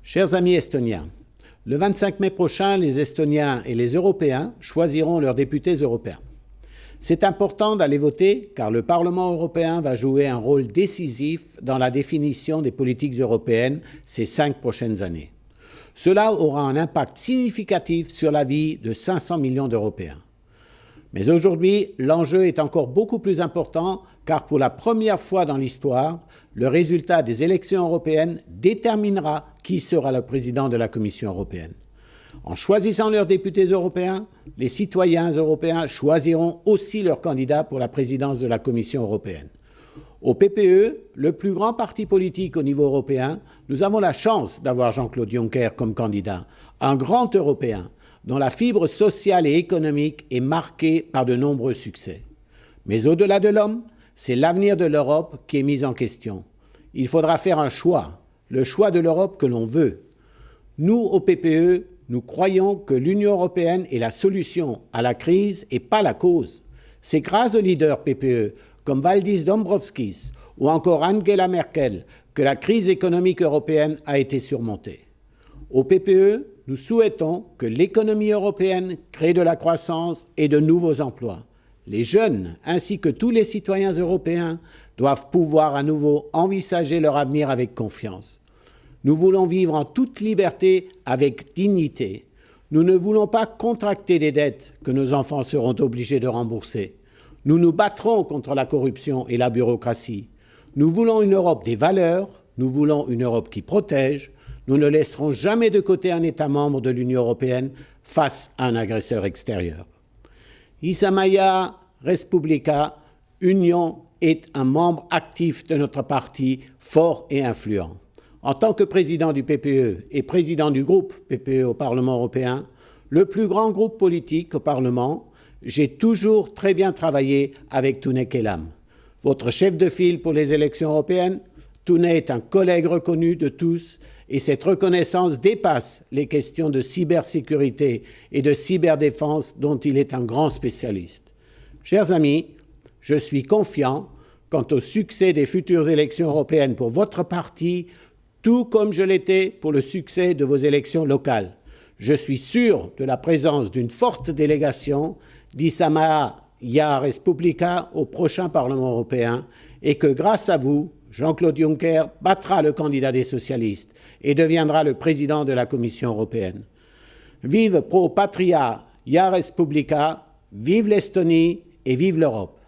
Chers amis estoniens, le 25 mai prochain, les Estoniens et les Européens choisiront leurs députés européens. C'est important d'aller voter car le Parlement européen va jouer un rôle décisif dans la définition des politiques européennes ces 5 prochaines années. Cela aura un impact significatif sur la vie de 500 millions d'Européens. Mais aujourd'hui, l'enjeu est encore beaucoup plus important car pour la première fois dans l'histoire, le résultat des élections européennes déterminera qui sera le président de la Commission européenne. En choisissant leurs députés européens, les citoyens européens choisiront aussi leurs candidats pour la présidence de la Commission européenne. Au PPE, le plus grand parti politique au niveau européen, nous avons la chance d'avoir Jean-Claude Juncker comme candidat, un grand Européen dont la fibre sociale et économique est marquée par de nombreux succès. Mais au-delà de l'homme, c'est l'avenir de l'Europe qui est mis en question. Il faudra faire un choix, le choix de l'Europe que l'on veut. Nous, au PPE, nous croyons que l'Union européenne est la solution à la crise et pas la cause. C'est grâce aux leaders PPE, comme Valdis Dombrovskis ou encore Angela Merkel, que la crise économique européenne a été surmontée. Au PPE, nous souhaitons que l'économie européenne crée de la croissance et de nouveaux emplois. Les jeunes, ainsi que tous les citoyens européens, doivent pouvoir à nouveau envisager leur avenir avec confiance. Nous voulons vivre en toute liberté avec dignité. Nous ne voulons pas contracter des dettes que nos enfants seront obligés de rembourser. Nous nous battrons contre la corruption et la bureaucratie. Nous voulons une Europe des valeurs, nous voulons une Europe qui protège. Nous ne laisserons jamais de côté un État membre de l'Union européenne face à un agresseur extérieur. Isamaia Respublica, Union, est un membre actif de notre parti, fort et influent. En tant que président du PPE et président du groupe PPE au Parlement européen, le plus grand groupe politique au Parlement, j'ai toujours très bien travaillé avec Tunne Kelam. Votre chef de file pour les élections européennes, Tunne est un collègue reconnu de tous et cette reconnaissance dépasse les questions de cybersécurité et de cyberdéfense dont il est un grand spécialiste. Chers amis, je suis confiant quant au succès des futures élections européennes pour votre parti, tout comme je l'étais pour le succès de vos élections locales. Je suis sûr de la présence d'une forte délégation d'Isamaia Respublica au prochain Parlement européen et que grâce à vous, Jean-Claude Juncker battra le candidat des socialistes et deviendra le président de la Commission européenne. Vive Pro Patria, Ja Respublica, vive l'Estonie et vive l'Europe.